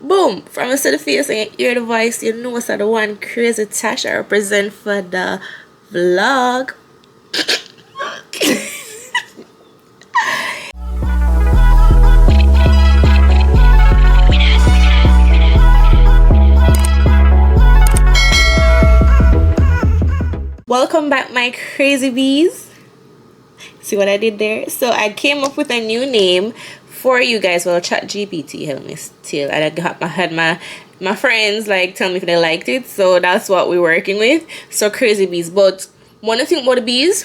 Boom! From us to the face and you hear the voice, you know it's the one CrazeeTash I represent for the vlog. Welcome back, my crazy bees. See what I did there? So I came up with a new name for you guys. Well, ChatGPT helped me still, and I had my friends like tell me if they liked it, so that's what we're working with. So crazy bees. But when you think about the bees,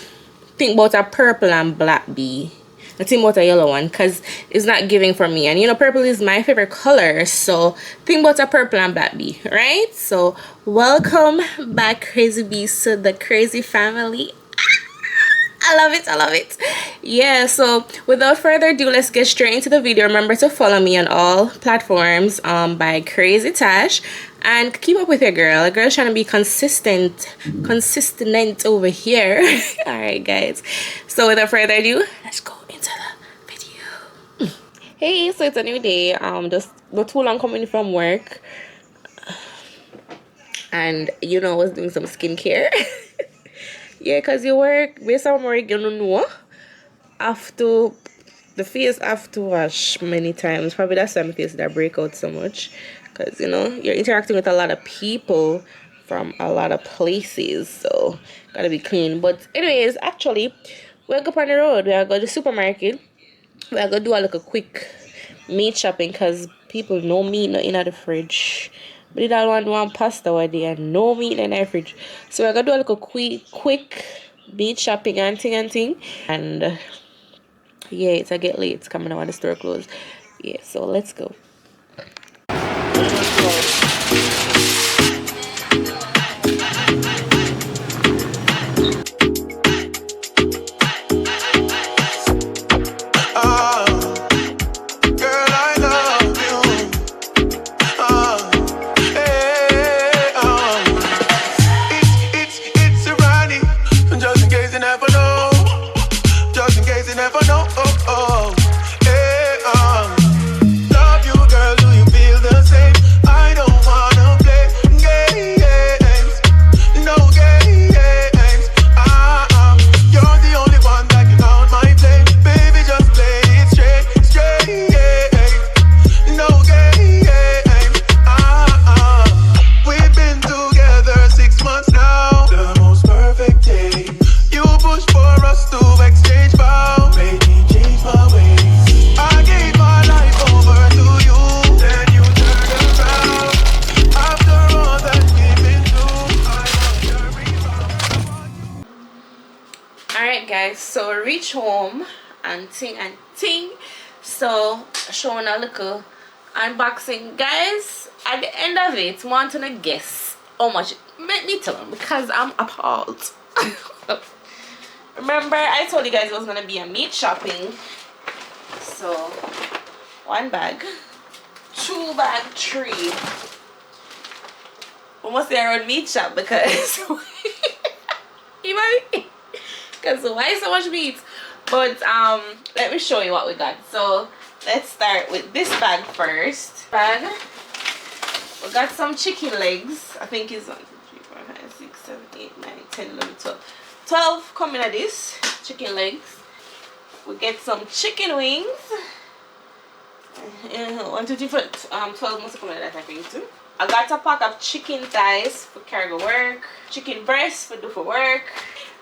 think about a purple and black bee. I think about a yellow one because it's not giving for me, and you know purple is my favorite color, so think about a purple and black bee, right? So welcome back, crazy bees, to the crazy family. I love it, I love it. Yeah, so without further ado, let's get straight into the video. Remember to follow me on all platforms by CrazeeTash, and keep up with your girl. A girl's trying to be consistent over here. All right, guys, so without further ado, let's go into the video. Hey, so it's a new day. Just not too long coming from work, and you know I was doing some skincare. Yeah, because you work based on work, you don't know, the face have to wash many times. Probably that's why my face that break out so much, because you know you're interacting with a lot of people from a lot of places, so gotta be clean. But anyways, actually we'll go on the road, we'll go to the supermarket, we'll go do a little quick meat shopping, because people no meat not in the fridge. But they don't want pasta one day and no meat in the fridge. So we're gonna do a little quick meat shopping and thing. And yeah, it's a get late. It's coming out when the store closed. Yeah, so let's go. Guys, so reach home and ting, so showing a little unboxing, guys. At the end of it, want to guess how much? Make me tell them, because I'm appalled. Remember I told you guys it was gonna be a meat shopping, so 1 bag, 2 bag, 3. Almost there on meat shop, because you might be, because why so much meat? But let me show you what we got. So let's start with this bag first. We got some chicken legs. I think it's 1, 2, 3, 4, 5, 6, 7, 8, 9, 10, 11, 12. 12 coming at this chicken legs. We get some chicken wings. 1, 2, 3, 4, 12 must come at that, I think too. I got a pack of chicken thighs for carry to work, chicken breasts for do for work,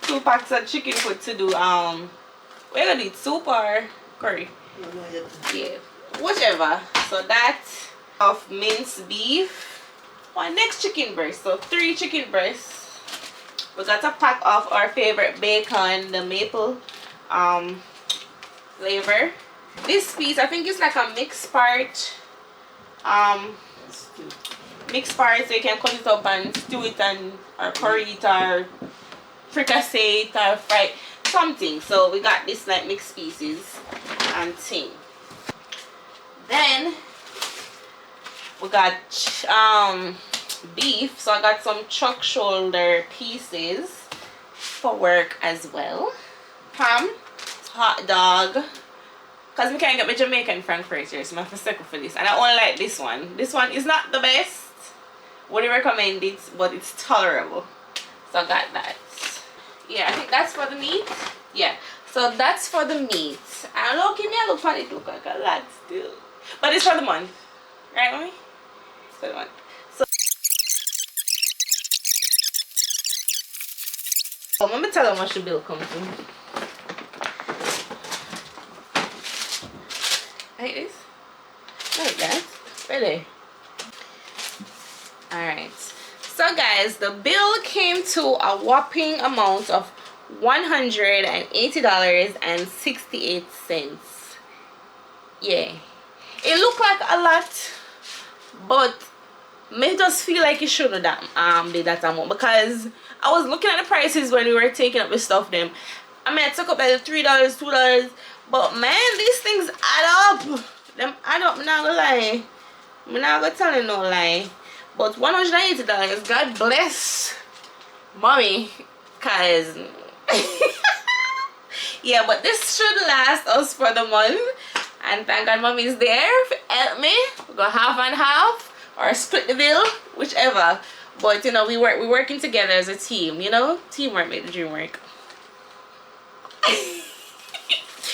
2 packs of chicken foot to do we're gonna eat soup or curry. Yeah, whichever. So that of minced beef. My next chicken breast, so 3 chicken breasts. We got a pack of our favorite bacon, the maple flavor. This piece, I think it's like a mixed part, so you can cut it up and stew it and or curry it or fricassee it or fry something. So we got this like mixed pieces and thing. Then we got beef, so I got some chuck shoulder pieces for work as well. Ham, hot dog, because we can't get my Jamaican Frankfurt here, so I have to settle for this. And I only like this one. This one is not the best. Wouldn't recommend it, but it's tolerable. So I got that. Yeah, I think that's for the meat. Yeah, so that's for the meat. And look, me I look at it, look like a lot still. But it's for the month. Right, mommy? It's for the month. So let me tell you how much the bill comes to. Like this? Like that? Really? Alright. So guys, the bill came to a whopping amount of $180.68. Yeah. It looked like a lot, but me just feel like it shouldn't be that amount, because I was looking at the prices when we were taking up the stuff them. I mean, I took up like $3, $2, but man, these things add up. Them add up, I'm not gonna lie. I'm not gonna tell you no lie. But $180, God bless mommy, cause yeah, but this should last us for the month. And thank God mommy's there to help me. We go half and half, or split the bill, whichever. But you know, we're working together as a team, you know? Teamwork make the dream work.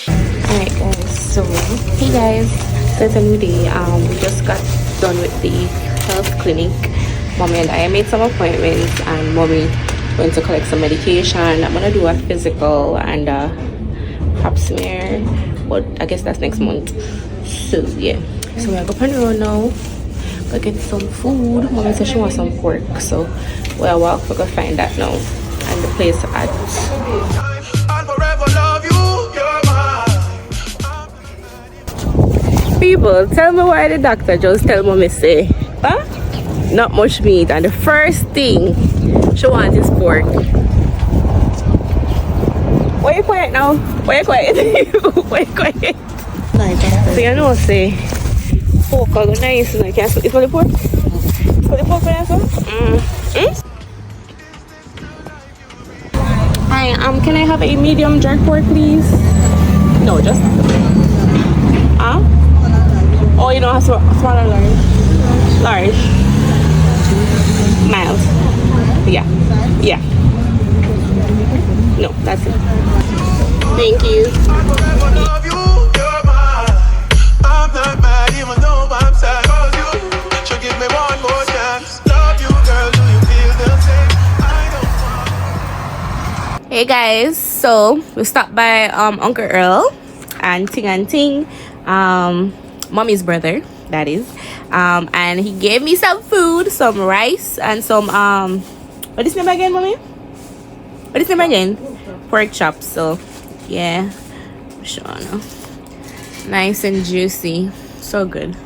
Alright guys, so hey guys, so it's a new day. We just got done with the health clinic. Mommy and I made some appointments, and mommy went to collect some medication. I'm gonna do a physical and pap smear, but I guess that's next month. So yeah, so we're going around now. Go get some food. Mommy said she wants some pork, so we'll walk. We're gonna find that now, and the place at. People, tell me why the doctor just tell mommy say, huh? Not much meat, and the first thing she wants is pork. Why you quiet now? Why you quiet? Why you quiet? So you know say pork are nice, and I can't. It's for the pork. It's for the pork, Hi, can I have a medium jerk pork, please? No, just. Huh? Oh, you know, smaller, large. Large. Mild. Yeah. Yeah. No, that's it. Thank you. Hey guys, so we stopped by Uncle Earl and Ting, mommy's brother, that is, and he gave me some food, some rice and some what is the name again, mommy? What is the name again? Pork chops. So yeah, sure, no. Nice and juicy, so good.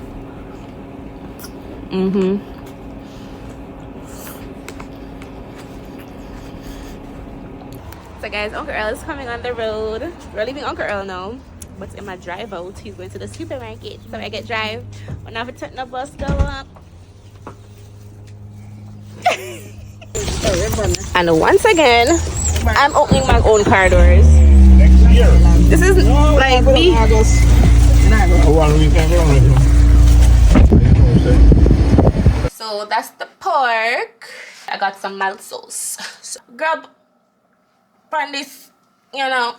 So guys, Uncle Earl is coming on the road. We're leaving Uncle Earl now, but in my drive out, he's going to the supermarket. So I get drive. When I have to turn the bus go up. And once again, I'm opening my own car doors. This is like me. So that's the pork. I got some mild sauce. So grab on this, you know.